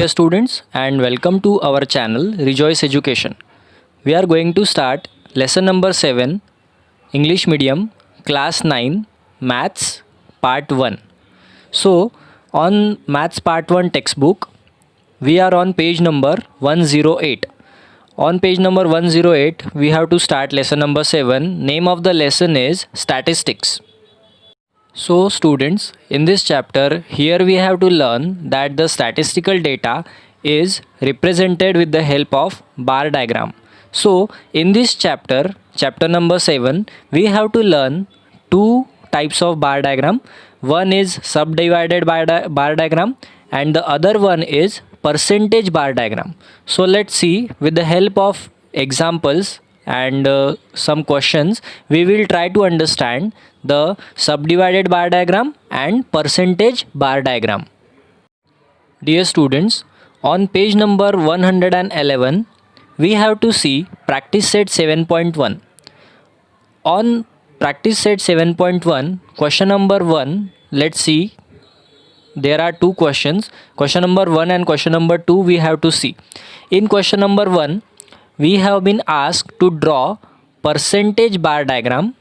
dear students, and welcome to our channel Rejoice Education. We are going to start lesson number 7, English Medium, class 9, Maths, part 1. So, on Maths part 1 textbook, we are on page number 108. On page number 108, we have to start lesson number 7. Name of the lesson is Statistics. So students, in this chapter, here we have to learn that the statistical data is represented with the help of bar diagram. So in this chapter, chapter number 7, we have to learn two types of bar diagram. One is subdivided bar diagram and the other one is percentage bar diagram. So let's see, with the help of examples and some questions, we will try to understand the subdivided bar diagram and percentage bar diagram. Dear students, on page number 111, we have to see practice set 7.1. On practice set 7.1, question number 1, let's see. There are two questions. Question number 1 and question number 2 we have to see. In question number 1, we have been asked to draw percentage bar diagram,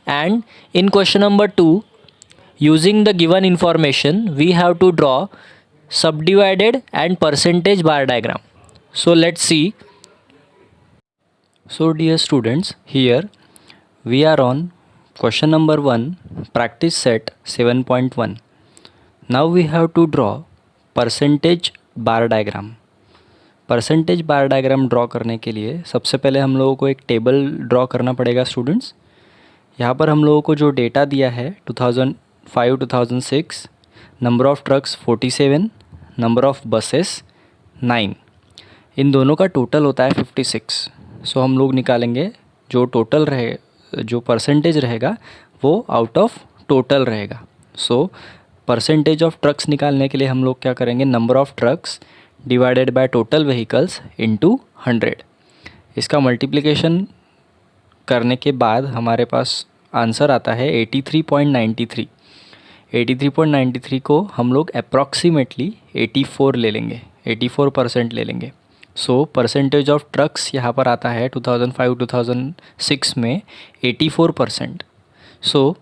and in question number 2, using the given information, we have to draw subdivided and percentage bar diagram. So let's see. So dear students, here we are on question number 1, practice set 7.1. Now we have to draw percentage bar diagram. Percentage bar diagram draw करने के लिए सबसे पहले हम लोगों को एक table draw करना पड़ेगा स्टूडेंट्स। यहाँ पर हम लोगों को जो डेटा दिया है 2005-2006, number of trucks 47, number of buses 9, इन दोनों का टोटल होता है 56। सो हम लोग निकालेंगे जो टोटल रहे, जो परसेंटेज रहेगा वो आउट ऑफ टोटल रहेगा। सो परसेंटेज ऑफ ट्रक्स निकालने के लिए हम लोग क्या करेंगे, number of trucks divided by total vehicles into 100। इसका मल्टीप्लिकेशन करने के बाद हमारे पास आंसर आता है 83.93। 83.93 को हम लोग अप्रॉक्सीमेटली 84 ले लेंगे, 84% ले लेंगे। सो परसेंटेज ऑफ ट्रक्स यहाँ पर आता है 2005-2006 में 84%। सो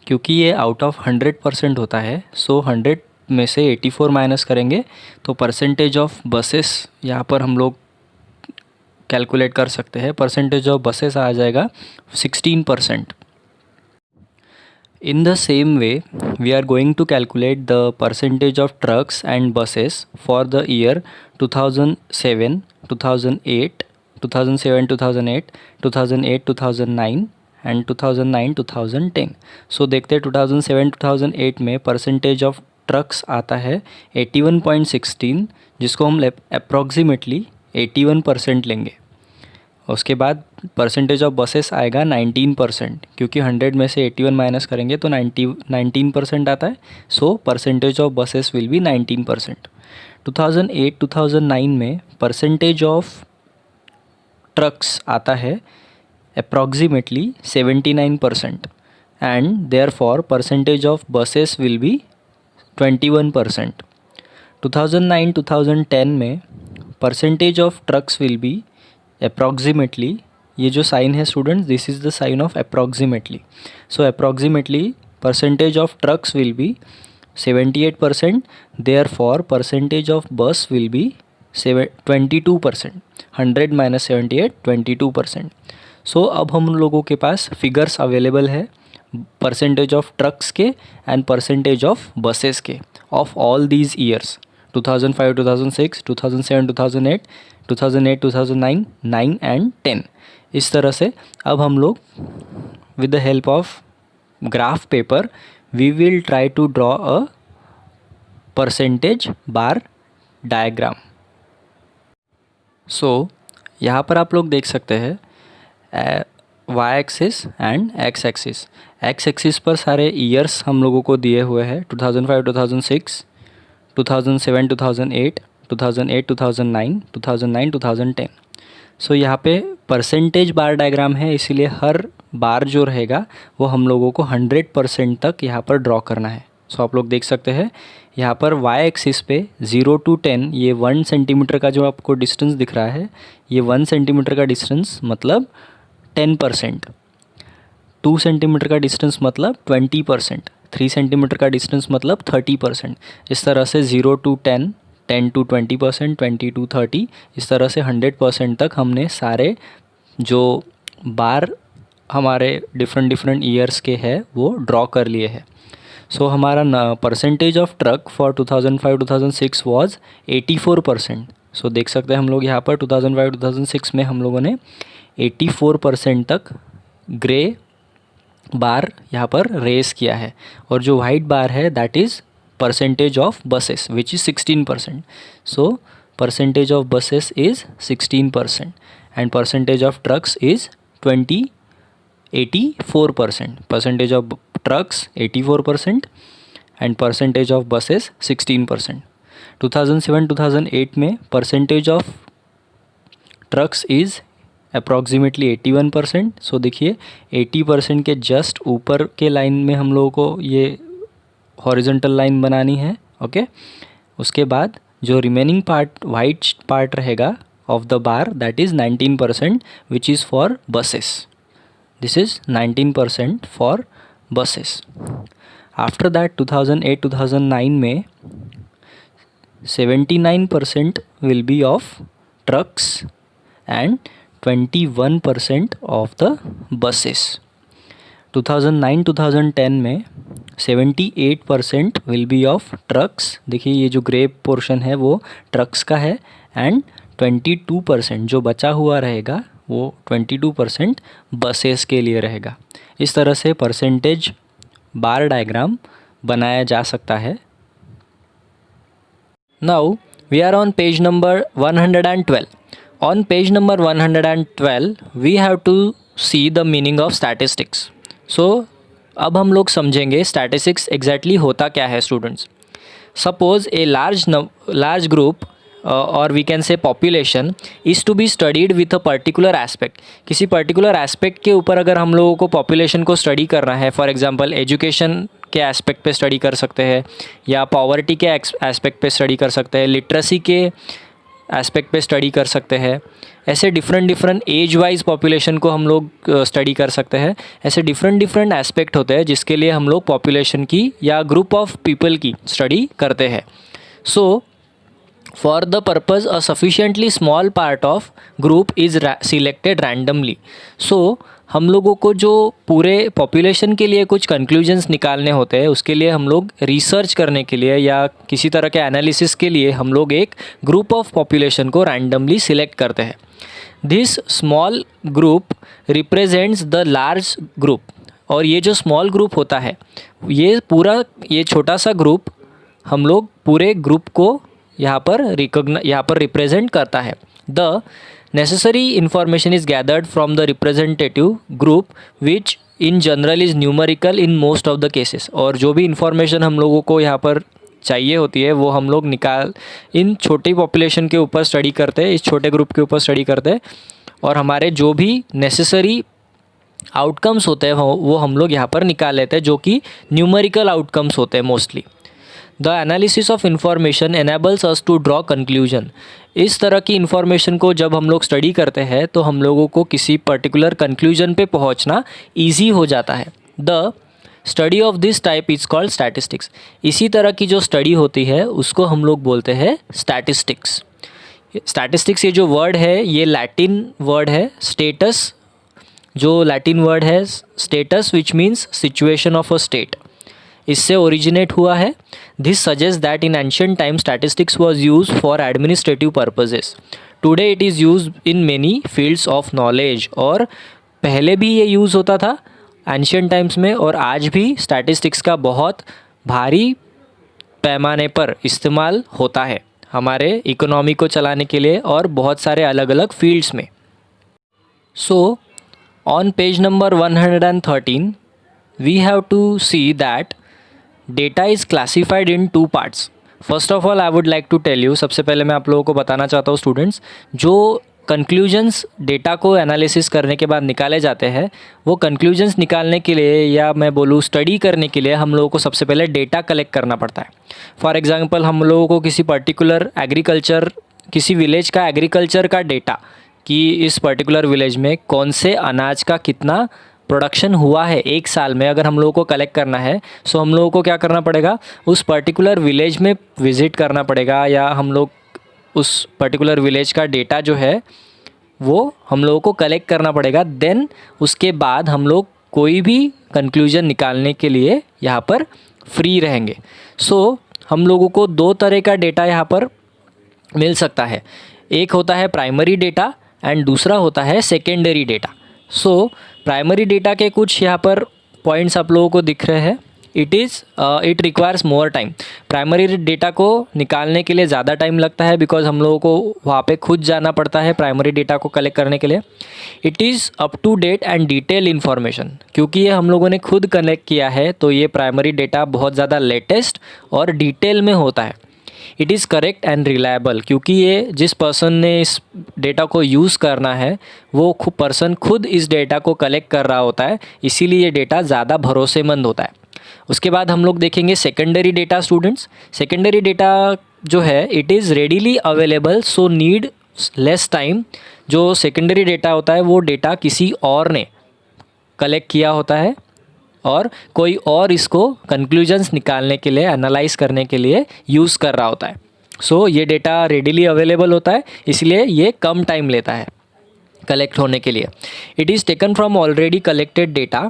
क्योंकि ये आउट ऑफ 100% होता है, सो 100 में से 84 माइनस करेंगे तो परसेंटेज ऑफ बसेस यहाँ पर हम लोग कैलकुलेट कर सकते हैं। परसेंटेज ऑफ बसेस आ जाएगा 16%। In the same way we are going to calculate the percentage of trucks and buses for the year 2007, 2008, 2007-2008, 2008-2009 and 2009-2010। So देखते हैं 2007-2008 में परसेंटेज ऑफ ट्रक्स आता है 81.16, जिसको हम अप्रॉक्सीमेटली 81% लेंगे। उसके बाद परसेंटेज ऑफ बसेस आएगा 19%, क्योंकि 100 में से 81 माइनस करेंगे तो 19% आता है। So percentage of buses will be 19%। 2008-2009 में परसेंटेज ऑफ ट्रक्स आता है approximately 79% and therefore percentage of buses will be 21%। 2009-2010 में percentage of trucks will be approximately, ये जो साइन है students, this is the sign of approximately. So approximately percentage of trucks will be 78%, therefore percentage of bus will be 22%। 100 minus 78, 22%। So अब हम लोगों के पास figures available है percentage of trucks के एंड परसेंटेज ऑफ बसेस के of all these years 2005-2006, 2007-2008, 2008-2009, 9 and 10। इस तरह से अब हम लोग with the help of graph paper we will try to draw a percentage bar diagram. So यहाँ पर आप लोग देख सकते हैं Y axis and X axis. X axis पर सारे ईयर्स हम लोगों को दिए हुए हैं 2005-2006, 2007-2008, 2008-2009, 2009-2010। सो यहाँ पे परसेंटेज बार डायग्राम है, इसीलिए हर बार जो रहेगा वो हम लोगों को 100% तक यहाँ पर ड्रॉ करना है। सो आप लोग देख सकते हैं यहाँ पर वाई एक्सिस पे 0 to 10 ये 1 सेंटीमीटर का जो आपको डिस्टेंस दिख रहा है, ये 1 सेंटीमीटर का डिस्टेंस मतलब 10%, 2 सेंटीमीटर का डिस्टेंस मतलब 20%, 3 सेंटीमीटर का डिस्टेंस मतलब 30%। इस तरह से 0 to 10, 10 to 20%, 20 to 30, इस तरह से 100% तक हमने सारे जो बार हमारे डिफरेंट ईयर्स के हैं वो ड्रॉ कर लिए हैं। सो हमारा percentage of truck for 2005-2006 was 84%। सो देख सकते हैं हम लोग यहाँ पर 2005-2006 में हम लोगों ने 84% तक ग्रे बार यहाँ पर रेस किया है। और जो वाइट बार है that is percentage of buses which is 16%। So percentage of buses is 16% and percentage of trucks is 84%. Percentage of trucks 84% and percentage of buses 16%. 2007-2008 में percentage of trucks is approximately 81%. सो देखिए 80% के just ऊपर के line में हम लोगों को ये हॉरिजॉन्टल लाइन बनानी है, ओके। उसके बाद जो रिमेनिंग पार्ट वाइट पार्ट रहेगा of the bar that is 19% which is for buses. This is 19% for buses. After that 2008-2009 में 79% will be of trucks and 21% of the buses. 2009-2010 में 78% will be of trucks, देखिए ये जो grey portion है वो trucks का है, एंड 22% जो बचा हुआ रहेगा वो 22% बसेस के लिए रहेगा। इस तरह से परसेंटेज बार डायग्राम बनाया जा सकता है। Now we are on page number 112. On page number 112 we have to see the meaning of statistics. So अब हम लोग समझेंगे स्टैटिस्टिक्स एग्जैक्टली होता क्या है students. Suppose a large group और we can say population is to be studied with a particular aspect. किसी particular aspect के ऊपर अगर हम लोगों को पॉपुलेशन को स्टडी करना है, फॉर एग्जांपल एजुकेशन के एस्पेक्ट पे स्टडी कर सकते हैं, या पॉवर्टी के एस्पेक्ट पे स्टडी कर सकते हैं, लिटरेसी के एस्पेक्ट पे स्टडी कर सकते हैं, ऐसे डिफरेंट एज वाइज पॉपुलेशन को हम लोग स्टडी कर सकते हैं। ऐसे डिफरेंट एस्पेक्ट होते हैं जिसके लिए हम लोग पॉपुलेशन की या ग्रुप ऑफ पीपल की स्टडी करते हैं। सो for the purpose a sufficiently small part of group is selected randomly. So हम लोगों को जो पूरे पॉपुलेशन के लिए कुछ कंक्लूजन्स निकालने होते हैं उसके लिए हम लोग रिसर्च करने के लिए या किसी तरह के एनालिसिस के लिए हम लोग एक ग्रुप ऑफ पॉपुलेशन को रैंडमली सिलेक्ट करते हैं। This small group represents the large group. और ये जो स्मॉल ग्रुप होता है ये छोटा सा ग्रुप हम लोग पूरे ग्रुप को यहाँ पर रिप्रेजेंट करता है। The necessary information is gathered from the representative group which in general is numerical in most of the cases. और जो भी इंफॉर्मेशन हम लोगों को यहाँ पर चाहिए होती है वो हम लोग इन छोटी पॉपुलेशन के ऊपर स्टडी करते हैं, इस छोटे ग्रुप के ऊपर स्टडी करते हैं, और हमारे जो भी नेसेसरी आउटकम्स होते हैं वो हम लोग यहाँ पर निकाल लेते हैं, जो कि न्यूमेरिकल आउटकम्स होते हैं mostly. The analysis of information enables us to draw conclusion. इस तरह की इंफॉर्मेशन को जब हम लोग स्टडी करते हैं तो हम लोगों को किसी पर्टिकुलर कंक्लूजन पे पहुंचना ईजी हो जाता है। The study of this type is called statistics. इसी तरह की जो स्टडी होती है उसको हम लोग बोलते हैं स्टैटिस्टिक्स। स्टैटिस्टिक्स ये जो वर्ड है ये लैटिन वर्ड है स्टेटस, जो लैटिन वर्ड है status which means situation of a state, इससे ओरिजिनेट हुआ है। This suggest that in ancient time statistics was used for administrative purposes. Today it is used in many fields of knowledge. और पहले भी ये use होता था एंशियंट टाइम्स में, और आज भी स्टैटिस्टिक्स का बहुत भारी पैमाने पर इस्तेमाल होता है हमारे इकोनॉमी को चलाने के लिए और बहुत सारे अलग अलग फील्ड्स में। So on page number 113 we have to see that data is classified in two parts. First of all I would like to tell you, सबसे पहले मैं आप लोगों को बताना चाहता हूँ स्टूडेंट्स, जो कंक्लूजन्स डेटा को एनालिसिस करने के बाद निकाले जाते हैं, वो कंक्लूजन्स निकालने के लिए या मैं बोलूँ स्टडी करने के लिए हम लोगों को सबसे पहले डेटा कलेक्ट करना पड़ता है। फॉर एग्जांपल हम लोगों को किसी पर्टिकुलर किसी विलेज का एग्रीकल्चर का डेटा कि इस पर्टिकुलर विलेज में कौन से अनाज का कितना प्रोडक्शन हुआ है एक साल में, अगर हम लोगों को कलेक्ट करना है, सो हम लोगों को क्या करना पड़ेगा, उस पर्टिकुलर विलेज में विज़िट करना पड़ेगा, या हम लोग उस पर्टिकुलर विलेज का डेटा जो है वो हम लोगों को कलेक्ट करना पड़ेगा। देन उसके बाद हम लोग कोई भी कंक्लूजन निकालने के लिए यहाँ पर फ्री रहेंगे। सो हम लोगों को दो तरह का डेटा यहाँ पर मिल सकता है, एक होता है प्राइमरी डेटा एंड दूसरा होता है secondary data. So primary data के कुछ यहाँ पर पॉइंट्स आप लोगों को दिख रहे हैं। It requires more time. Primary data को निकालने के लिए ज़्यादा टाइम लगता है बिकॉज हम लोगों को वहाँ पे खुद जाना पड़ता है प्राइमरी डेटा को कलेक्ट करने के लिए। It is up to date and detail information, क्योंकि ये हम लोगों ने खुद कलेक्ट किया है तो ये प्राइमरी डेटा बहुत ज़्यादा लेटेस्ट और डिटेल में होता है। It is correct and reliable, क्योंकि ये जिस पर्सन ने इस डेटा को यूज़ करना है वो पर्सन खुद इस डेटा को कलेक्ट कर रहा होता है, इसीलिए ये डेटा ज़्यादा भरोसेमंद होता है। उसके बाद हम लोग देखेंगे secondary data students. Secondary data जो है it is readily available so need less time. जो सेकेंडरी डेटा होता है वो डेटा किसी और ने कलेक्ट किया होता है और कोई और इसको कंक्लूजन्स निकालने के लिए, एनालाइज करने के लिए यूज़ कर रहा होता है। सो ये डेटा रेडीली अवेलेबल होता है, इसलिए ये कम टाइम लेता है कलेक्ट होने के लिए। It is taken from already collected data.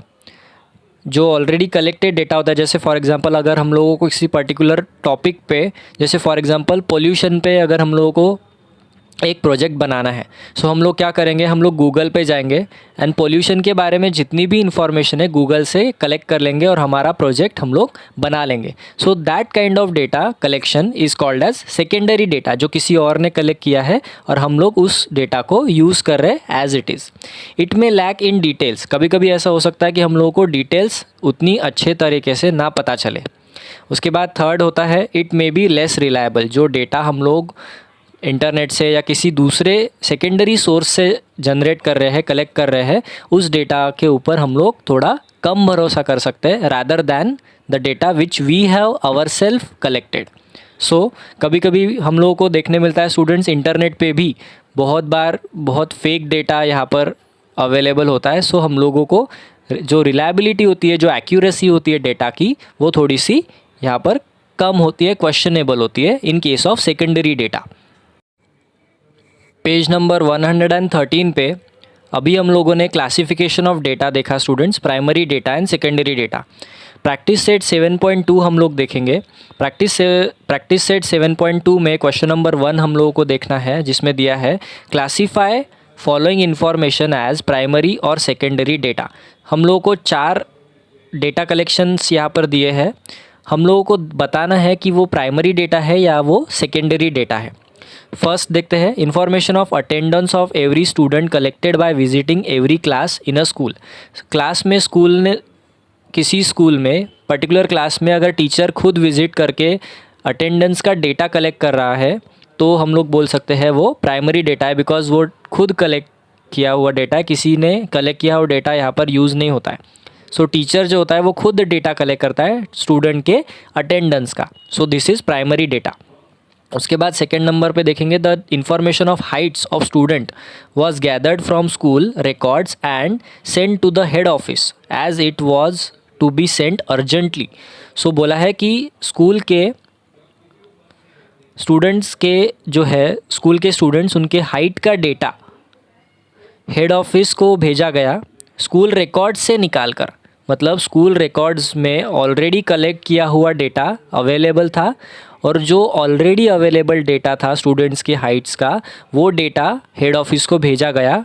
जो ऑलरेडी कलेक्टेड डेटा होता है, जैसे फॉर एग्जांपल अगर हम लोगों को किसी पर्टिकुलर टॉपिक पे, जैसे फॉर एग्जांपल पोल्यूशन पे अगर हम लोगों को एक प्रोजेक्ट बनाना है, सो हम लोग क्या करेंगे, हम लोग गूगल पे जाएंगे एंड पोल्यूशन के बारे में जितनी भी इंफॉर्मेशन है गूगल से कलेक्ट कर लेंगे और हमारा प्रोजेक्ट हम लोग बना लेंगे। So that kind of data collection is called as secondary data, जो किसी और ने कलेक्ट किया है और हम लोग उस डेटा को यूज़ कर रहे हैं as it is. It may lack in details. कभी कभी ऐसा हो सकता है कि हम लोगों को डिटेल्स उतनी अच्छे तरीके से ना पता चले। उसके बाद थर्ड होता है it may be less reliable. जो डेटा हम लोग इंटरनेट से या किसी दूसरे सेकेंडरी सोर्स से जनरेट कर रहे हैं, कलेक्ट कर रहे हैं, उस डेटा के ऊपर हम लोग थोड़ा कम भरोसा कर सकते हैं rather than the data which we have our self collected. So कभी कभी हम लोगों को देखने मिलता है स्टूडेंट्स, इंटरनेट पे भी बहुत बार बहुत फेक डेटा यहाँ पर अवेलेबल होता है। सो हम लोगों को जो रिलायबिलिटी होती है, जो एक्यूरेसी होती है डेटा की, वो थोड़ी सी यहाँ पर कम होती है, क्वेश्चनेबल होती है in case of secondary data. Page number 113 पे अभी हम लोगों ने क्लासिफिकेशन ऑफ डेटा देखा students, primary data and secondary data. Practice set 7.2 हम लोग देखेंगे। प्रैक्टिस सेट 7.2 में क्वेश्चन नंबर 1 हम लोगों को देखना है, जिसमें दिया है classify following information as primary और सेकेंडरी डेटा। हम लोगों को 4 डेटा कलेक्शंस यहाँ पर दिए हैं, हम लोगों को बताना है कि वो प्राइमरी डेटा है या वो सेकेंडरी डेटा है। फर्स्ट देखते हैं, information of attendance of every student collected by visiting every class in a school. Class में किसी स्कूल में पर्टिकुलर क्लास में अगर टीचर खुद विजिट करके अटेंडेंस का डेटा कलेक्ट कर रहा है तो हम लोग बोल सकते हैं वो प्राइमरी डेटा है, बिकॉज वो खुद कलेक्ट किया हुआ डेटा है, किसी ने कलेक्ट किया हुआ डेटा यहाँ पर यूज़ नहीं होता है। सो टीचर जो होता है वो खुद डेटा कलेक्ट करता है स्टूडेंट के अटेंडेंस का। So this is primary data. उसके बाद सेकेंड नंबर पे देखेंगे, the information of heights of student was gathered from school records and send to the head office as it was to be sent urgently. So बोला है कि school के students के जो है, स्कूल के स्टूडेंट्स उनके हाइट का डेटा हेड ऑफिस को भेजा गया स्कूल रिकॉर्ड्स से निकाल कर। मतलब स्कूल रिकॉर्ड्स में ऑलरेडी कलेक्ट किया हुआ डेटा अवेलेबल था और जो ऑलरेडी अवेलेबल डेटा था स्टूडेंट्स के हाइट्स का, वो डेटा हेड ऑफिस को भेजा गया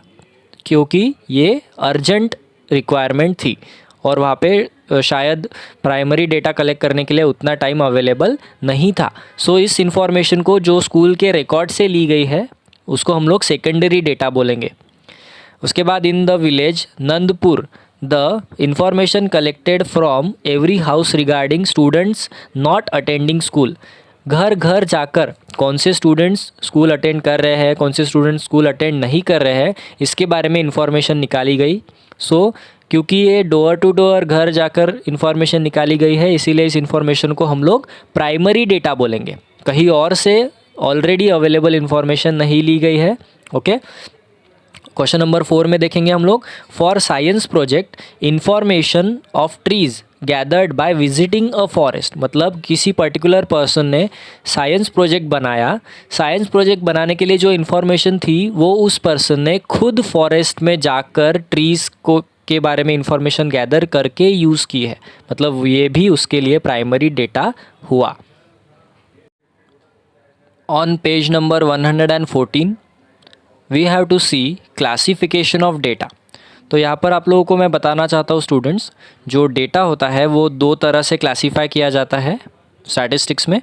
क्योंकि ये अर्जेंट रिक्वायरमेंट थी और वहाँ पे शायद प्राइमरी डेटा कलेक्ट करने के लिए उतना टाइम अवेलेबल नहीं था। सो इस इंफॉर्मेशन को जो स्कूल के रिकॉर्ड से ली गई है उसको हम लोग सेकेंडरी डेटा बोलेंगे। उसके बाद in the village Nandpur, the information collected from every house regarding students not attending school घर घर जाकर कौन से स्टूडेंट्स स्कूल अटेंड कर रहे हैं, कौन से स्टूडेंट्स स्कूल अटेंड नहीं कर रहे हैं, इसके बारे में इन्फॉर्मेशन निकाली गई। क्योंकि ये डोर टू डोर घर जाकर इन्फॉर्मेशन निकाली गई है, इसीलिए इस इन्फॉर्मेशन को हम लोग प्राइमरी डेटा बोलेंगे। कहीं और से ऑलरेडी अवेलेबल इन्फॉर्मेशन नहीं ली गई है। ओके, क्वेश्चन नंबर 4 में देखेंगे हम लोग, for science project information of trees gathered by visiting a forest. मतलब किसी पर्टिकुलर पर्सन ने साइंस प्रोजेक्ट बनाया, साइंस प्रोजेक्ट बनाने के लिए जो इन्फॉर्मेशन थी वो उस पर्सन ने खुद फॉरेस्ट में जाकर ट्रीज़ को के बारे में इंफॉर्मेशन गैदर करके यूज़ की है, मतलब ये भी उसके लिए प्राइमरी डेटा हुआ। On page number 114 we have to see classification of data. तो यहाँ पर आप लोगों को मैं बताना चाहता हूँ स्टूडेंट्स, जो डेटा होता है वो दो तरह से क्लासीफाई किया जाता है स्टैटिस्टिक्स में।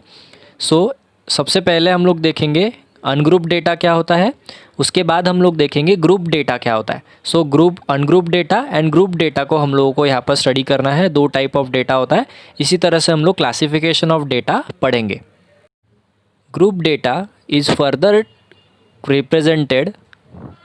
सबसे पहले हम लोग देखेंगे अनग्रुप डेटा क्या होता है, उसके बाद हम लोग देखेंगे ग्रुप डेटा क्या होता है। Group, ungroup data and group data को हम लोगों को यहाँ पर स्टडी करना है। दो टाइप ऑफ डेटा होता है, इसी तरह से हम लोग क्लासिफिकेशन ऑफ डेटा पढ़ेंगे। Group data is further represented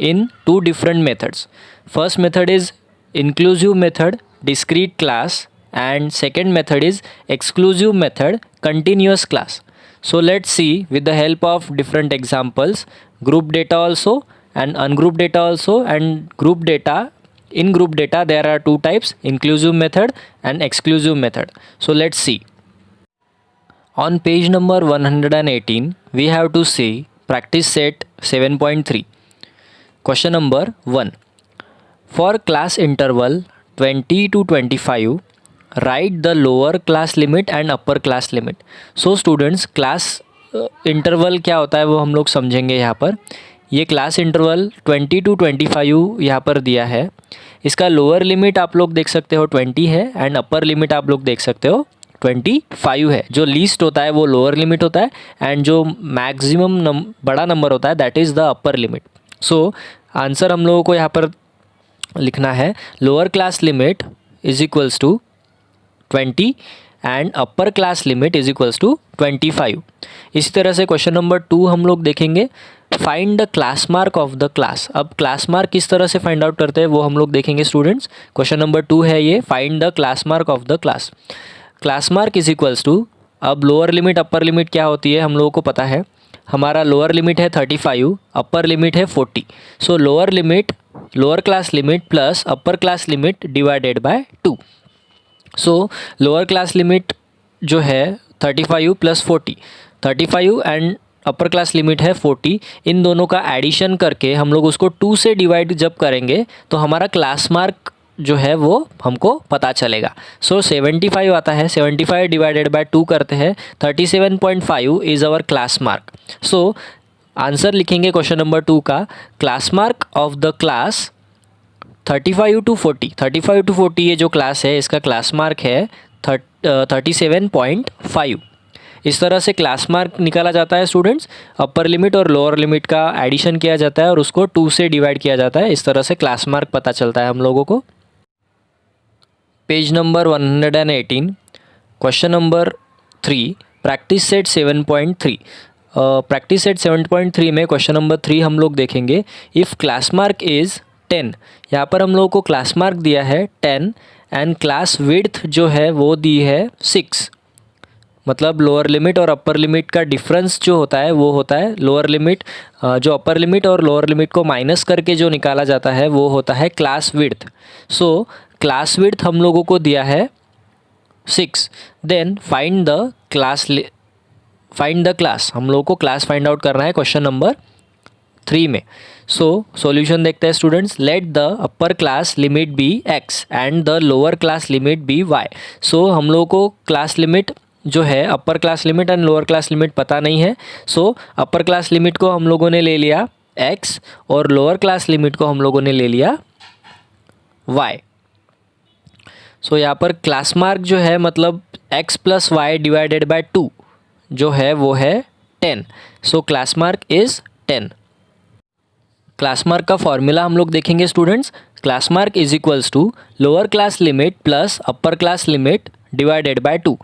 in two different methods. First method is inclusive method, discrete class, and second method is exclusive method, continuous class. So let's see with the help of different examples, group data also and ungrouped data also, and group data. In group data there are two types, inclusive method and exclusive method. So let's see. On page number 118 we have to see practice set 7.3. Question number 1. For class interval 20 to 25, write the lower class limit and upper class limit. So students, class interval क्या होता है वो हम लोग समझेंगे यहाँ पर। ये क्लास इंटरवल 20 to 25 यहाँ पर दिया है। इसका लोअर लिमिट आप लोग देख सकते हो 20 है एंड अपर लिमिट आप लोग देख सकते हो 25 है। जो लीस्ट होता है वो लोअर लिमिट होता है एंड जो मैक्सिमम बड़ा नंबर होता है that is the upper limit. Answer हम लोगों को यहाँ पर लिखना है, lower class limit is equals to 20 and upper class limit is equals to 25। इसी तरह से क्वेश्चन नंबर 2 हम लोग देखेंगे, find the class mark of the class. अब क्लास मार्क किस तरह से फाइंड आउट करते हैं वो हम लोग देखेंगे स्टूडेंट्स। क्वेश्चन नंबर 2 है ये, find the class mark of the class. Class mark is equals to, अब लोअर लिमिट अपर लिमिट क्या होती है हम लोगों को पता है। हमारा लोअर लिमिट है 35, अपर लिमिट है 40। Lower limit, lower class limit plus upper class limit divided by 2। Lower class limit जो है 35 plus 40, 35 and upper class limit है 40, इन दोनों का एडिशन करके हम लोग उसको 2 से डिवाइड जब करेंगे तो हमारा क्लास मार्क जो है वो हमको पता चलेगा। 75 आता है, 75 डिवाइडेड बाय 2 करते हैं, 37.5 is our class mark. Answer लिखेंगे क्वेश्चन नंबर 2 का, class mark of the class 35 to 40, 35 to 40 ये जो क्लास है इसका क्लास मार्क है 37.5। इस तरह से क्लास मार्क निकाला जाता है स्टूडेंट्स। अपर लिमिट और लोअर लिमिट का एडिशन किया जाता है और उसको 2 से डिवाइड किया जाता है। इस तरह से क्लास मार्क पता चलता है हम लोगों को। Page number 118, question number 3, practice set 7.3। Practice set 7.3 में क्वेश्चन नंबर 3 हम लोग देखेंगे, इफ़ क्लास मार्क इज़ 10। यहाँ पर हम लोगों को क्लास मार्क दिया है 10 एंड क्लास विड्थ जो है वो दी है 6। मतलब लोअर लिमिट और अपर लिमिट का डिफरेंस जो होता है वो होता है लोअर लिमिट, जो अपर लिमिट और लोअर लिमिट को माइनस करके जो निकाला जाता है वो होता है क्लास विड्थ। क्लास विड्थ हम लोगों को दिया है 6। देन फाइंड द क्लास, हम लोगों को क्लास फाइंड आउट करना है क्वेश्चन नंबर 3 में। सॉल्यूशन देखते हैं students, let the upper class limit be x and the lower class limit be y। हम लोगों को क्लास लिमिट जो है, upper class limit and lower class limit पता नहीं है। अपर क्लास लिमिट को हम लोगों ने ले लिया x और लोअर क्लास लिमिट को हम लोगों ने ले लिया y। यहाँ पर क्लास मार्क जो है मतलब x plus y divided by 2 जो है वो है 10। Class mark is 10। Class mark का फॉर्मूला हम लोग देखेंगे students, class mark is equals to lower class limit plus upper class limit divided by 2।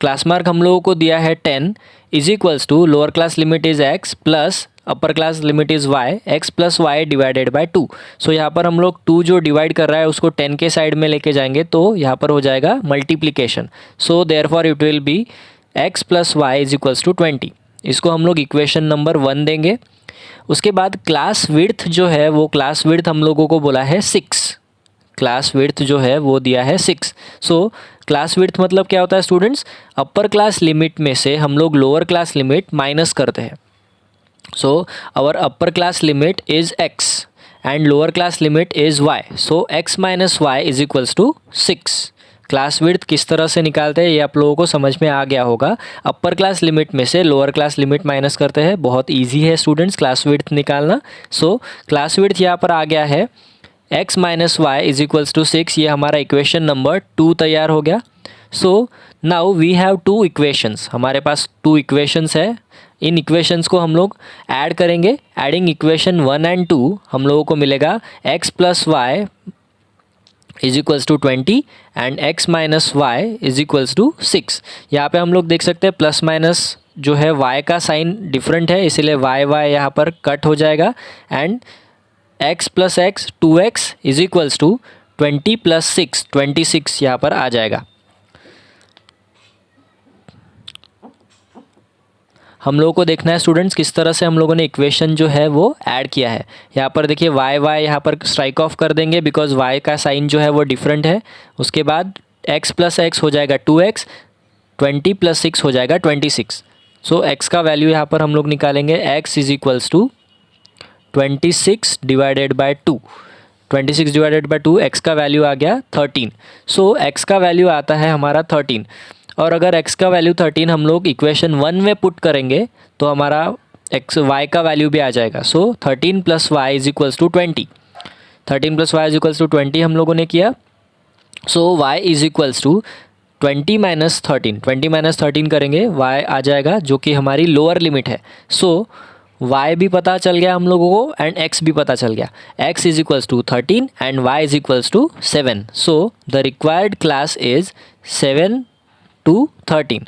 Class mark हम लोगों को दिया है 10 is equals to lower class limit is x plus upper class limit is y, x plus y divided by 2। सो यहाँ पर हम लोग 2 जो डिवाइड कर रहा है उसको 10 के साइड में लेके जाएंगे तो यहाँ पर हो जाएगा multiplication. So therefore it will be x plus y is equals to 20। इसको हम लोग इक्वेशन नंबर 1 देंगे। उसके बाद क्लास विड्थ जो है वो क्लास विड्थ हम लोगों को बोला है 6। क्लास विड्थ जो है वो दिया है 6। सो क्लास विड्थ मतलब क्या होता है स्टूडेंट्स, अपर क्लास लिमिट में से हम लोग लोअर क्लास लिमिट माइनस करते हैं। So our upper class limit is x and lower class limit is y. So x minus y is equals to 6। Class width किस तरह से निकालते हैं ये आप लोगों को समझ में आ गया होगा। अपर क्लास लिमिट में से लोअर क्लास लिमिट माइनस करते हैं, बहुत इजी है स्टूडेंट्स क्लास विड्थ निकालना। सो क्लास विड्थ यहाँ पर आ गया है x minus y is equals to 6। ये हमारा इक्वेशन नंबर 2 तैयार हो गया। So now we have 2 equations, हमारे पास 2 इक्वेशंस है। इन इक्वेशंस को हम लोग ऐड करेंगे। एडिंग इक्वेशन 1 एंड 2 हम लोगों को मिलेगा x plus y is equals to 20 and x minus y is equals to 6। यहाँ पे हम लोग देख सकते हैं प्लस माइनस जो है y का साइन डिफरेंट है, इसीलिए y यहाँ पर कट हो जाएगा and x plus x 2x is equals to 20 plus 6 26 यहाँ पर आ जाएगा। हम लोगों को देखना है स्टूडेंट्स किस तरह से हम लोगों ने इक्वेशन जो है वो ऐड किया है। यहाँ पर देखिए y यहाँ पर स्ट्राइक ऑफ कर देंगे बिकॉज y का साइन जो है वो डिफरेंट है। उसके बाद x प्लस एक्स हो जाएगा 2x, 20 प्लस 6 हो जाएगा 26। सो x का वैल्यू यहाँ पर हम लोग निकालेंगे x is equals to 26 divided by 2। 26 divided by 2 x का वैल्यू आ गया 13। सो x का वैल्यू आता है हमारा 13 और अगर x का वैल्यू 13 हम लोग इक्वेशन 1 में पुट करेंगे तो हमारा y का वैल्यू भी आ जाएगा। So 13 plus y is equals to 20। 13 plus y is equals to 20 हम लोगों ने किया। So y is equals to 20 minus 13, 20 minus 13 करेंगे y आ जाएगा जो कि हमारी लोअर लिमिट है। सो y भी पता चल गया हम लोगों को एंड x भी पता चल गया। x is equals to 13 and y is equals to 7। So the required class is 7 to 13.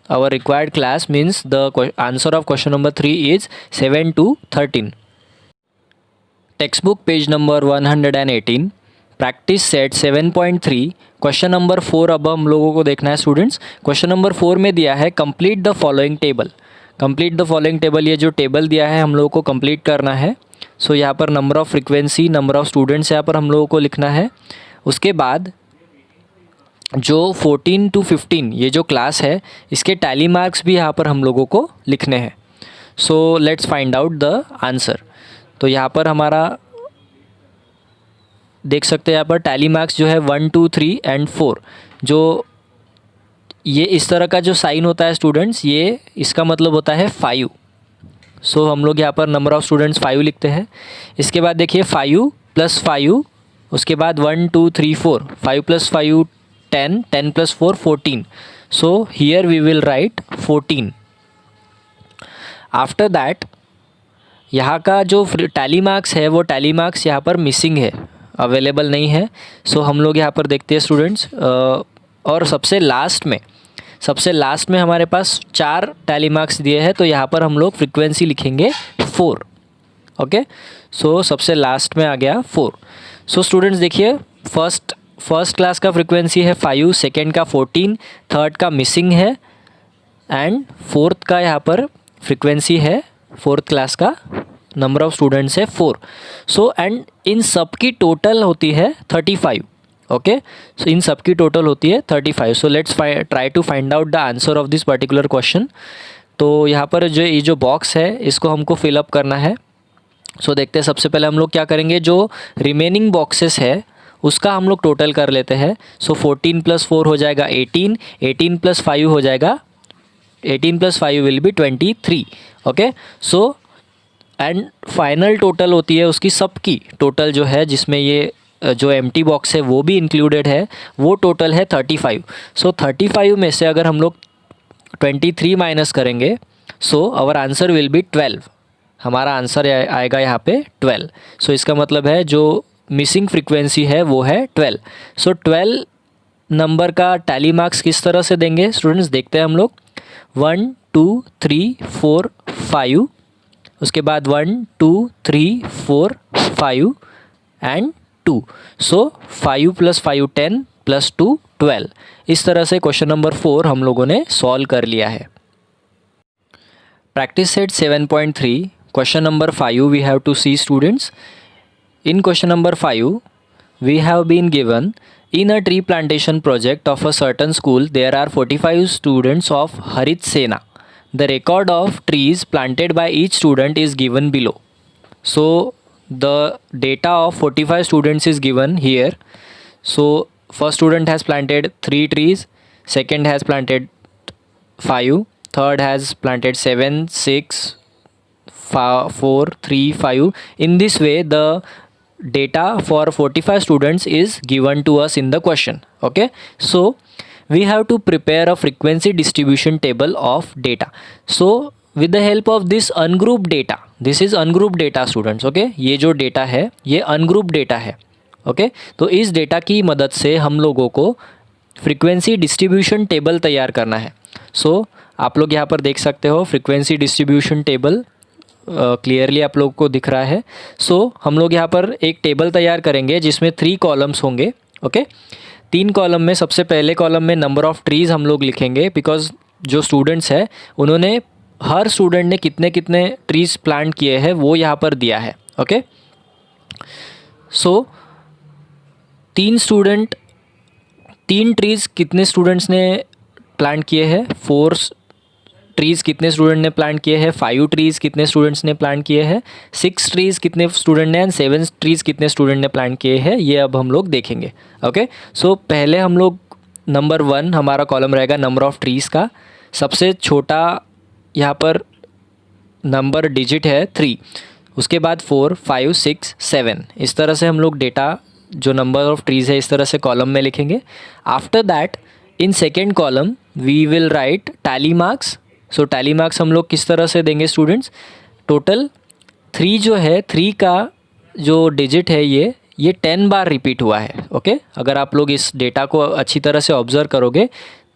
Our required class means the answer of question number 3 is 7 to 13. Textbook page number 118, practice set 7.3, question number 4 अब हम लोगों को देखना है students. Question number 4 में दिया है complete the following table. Complete the following table, ये जो टेबल दिया है हम लोगों को कंप्लीट करना है। सो यहाँ पर number of frequency, number of students यहाँ पर हम लोगों को लिखना है। उसके बाद जो 14 to 15 ये जो क्लास है इसके टैली मार्क्स भी यहाँ पर हम लोगों को लिखने हैं। So let's find out the answer. तो यहाँ पर हमारा देख सकते हैं यहाँ पर टैली मार्क्स जो है 1 2 3 एंड 4, जो ये इस तरह का जो साइन होता है स्टूडेंट्स, ये इसका मतलब होता है 5। सो हम लोग यहाँ पर नंबर ऑफ़ स्टूडेंट्स 5 लिखते हैं। इसके बाद देखिए 5 प्लस 5, उसके बाद 1 2 3 4, 5 plus 5 10, 10 plus 4 14. So here we will write 14. After that यहाँ का जो टैली मार्क्स है वो टैली मार्क्स यहाँ पर मिसिंग है, अवेलेबल नहीं है। सो हम लोग यहाँ पर देखते हैं स्टूडेंट्स। और सबसे लास्ट में हमारे पास 4 टैली मार्क्स दिए हैं, तो यहाँ पर हम लोग फ्रीक्वेंसी लिखेंगे 4। ओके, सो सबसे लास्ट में आ गया 4। सो स्टूडेंट्स देखिए फर्स्ट क्लास का फ्रीक्वेंसी है 5, सेकेंड का 14, थर्ड का मिसिंग है एंड फोर्थ का यहाँ पर फ्रीक्वेंसी है, फोर्थ क्लास का नंबर ऑफ़ स्टूडेंट्स है 4। सो एंड इन सब की टोटल होती है 35। ओके, सो इन सब की टोटल होती है 35। So let's try to find out the answer of this particular question. तो यहाँ पर जो ये जो बॉक्स है इसको हमको फिलअप करना है। सो देखते हैं सबसे पहले हम लोग क्या करेंगे, जो रिमेनिंग बॉक्सेस है उसका हम लोग टोटल कर लेते हैं। सो 14 प्लस 4 हो जाएगा 18, 18 प्लस 5 हो जाएगा 18 plus 5 will be 23। Okay, so and final total होती है उसकी सबकी टोटल जो है, जिसमें ये जो एम्प्टी बॉक्स है वो भी इंक्लूडेड है, वो टोटल है 35। सो 35 में से अगर हम लोग 23 माइनस करेंगे so our answer will be 12। हमारा आंसर आएगा यहाँ पे 12। सो इसका मतलब है जो मिसिंग फ्रीक्वेंसी है वो है 12। सो 12 नंबर का टैली मार्क्स किस तरह से देंगे स्टूडेंट्स, देखते हैं हम लोग। 1 2 3 4 5, उसके बाद 1 2 3 4 5 एंड 2। सो 5 + 5 10 + 2 12। इस तरह से क्वेश्चन नंबर 4 हम लोगों ने सॉल्व कर लिया है। Practice set 7.3 question number 5 we have to see students. In question number 5 we have been given in a tree plantation project of a certain school there are 45 students of Harit Sena. The record of trees planted by each student is given below. So the data of 45 students is given here. So first student has planted 3 trees, second has planted 5, third has planted 7 6 4 3 5. In this way the data for 45 students is given to us in the question. Okay, so we have to prepare a frequency distribution table of data. So with the help of this ungrouped data, this is ungrouped data students. Okay, ये जो data है ये ungrouped data है. Okay, तो इस data की मदद से हम लोगों को frequency distribution table तैयार करना है. So आप लोग यहाँ पर देख सकते हो frequency distribution table क्लियरली आप लोग को दिख रहा है. सो हम लोग यहाँ पर एक टेबल तैयार करेंगे जिसमें 3 कॉलम्स होंगे. ओके, 3 कॉलम में सबसे पहले कॉलम में नंबर ऑफ़ ट्रीज़ हम लोग लिखेंगे, बिकॉज जो स्टूडेंट्स है उन्होंने हर स्टूडेंट ने कितने कितने ट्रीज़ प्लांट किए हैं वो यहाँ पर दिया है. ओके, सो 3 ट्रीज़ कितने स्टूडेंट्स ने प्लांट किए हैं, 4 ट्रीज़ कितने स्टूडेंट ने प्लांट किए हैं, 5 ट्रीज़ कितने स्टूडेंट्स ने प्लांट किए हैं, 6 ट्रीज़ कितने स्टूडेंट ने एंड 7 ट्रीज़ कितने स्टूडेंट ने प्लांट किए हैं, ये अब हम लोग देखेंगे. ओके, सो पहले हम लोग नंबर 1 हमारा कॉलम रहेगा नंबर ऑफ़ ट्रीज़ का. सबसे छोटा यहाँ पर नंबर डिजिट है 3, उसके बाद 4 5 6 7. इस तरह से हम लोग डेटा जो नंबर ऑफ़ ट्रीज़ है इस तरह से कॉलम में लिखेंगे. After that in second column we will write tally marks. So tally marks हम लोग किस तरह से देंगे स्टूडेंट्स, टोटल 3 जो है 3 का जो डिजिट है ये 10 बार रिपीट हुआ है. ओके, अगर आप लोग इस डेटा को अच्छी तरह से ऑब्जर्व करोगे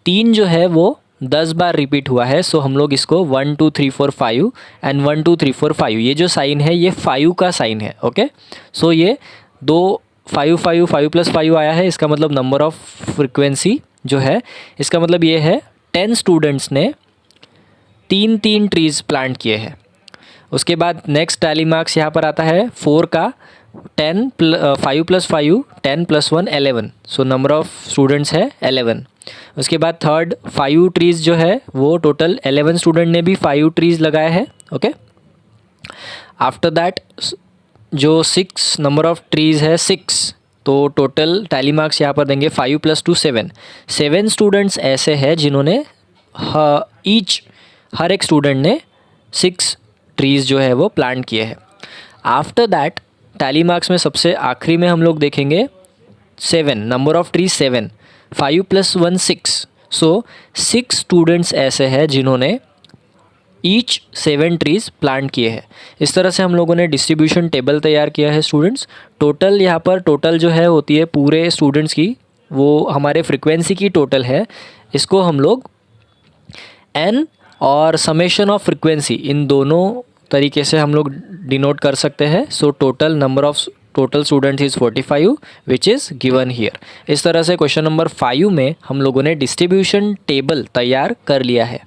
3 जो है वो 10 बार रिपीट हुआ है. सो हम लोग इसको 1 2 3 4 5 एंड 1 2 3 4 5, ये जो साइन है ये 5 का साइन है. ओके, सो ये 2 5 5 5 + 5 आया है, इसका मतलब नंबर ऑफ़ फ्रिक्वेंसी जो है इसका मतलब ये है 10 स्टूडेंट्स ने 3 ट्रीज़ प्लांट किए हैं. उसके बाद नेक्स्ट टैली मार्क्स यहाँ पर आता है 4 का 5 + 5 10 + 1 11. सो नंबर ऑफ़ स्टूडेंट्स है 11. उसके बाद थर्ड 5 ट्रीज़ जो है वो टोटल 11 स्टूडेंट ने भी 5 ट्रीज़ लगाए हैं. ओके, आफ्टर दैट जो 6 नंबर ऑफ़ ट्रीज़ है 6, तो टोटल टैली मार्क्स यहाँ पर देंगे 5 + 2 7. 7 स्टूडेंट्स ऐसे हैं जिन्होंने हर एक स्टूडेंट ने 6 ट्रीज़ जो है वो प्लांट किए हैं. आफ्टर दैट टैली मार्क्स में सबसे आखिरी में हम लोग देखेंगे 7 number of trees 7, 5 + 1 6. So 6 students ऐसे हैं जिन्होंने ईच 7 ट्रीज़ प्लांट किए हैं. इस तरह से हम लोगों ने डिस्ट्रीब्यूशन टेबल तैयार किया है स्टूडेंट्स. टोटल यहाँ पर टोटल जो है होती है पूरे स्टूडेंट्स की, वो हमारे फ्रिक्वेंसी की टोटल है. इसको हम लोग n और समेशन ऑफ फ्रिक्वेंसी इन दोनों तरीके से हम लोग डिनोट कर सकते हैं. So total number of total students is 45 which is given here. इस तरह से क्वेश्चन नंबर 5 में हम लोगों ने डिस्ट्रीब्यूशन टेबल तैयार कर लिया है.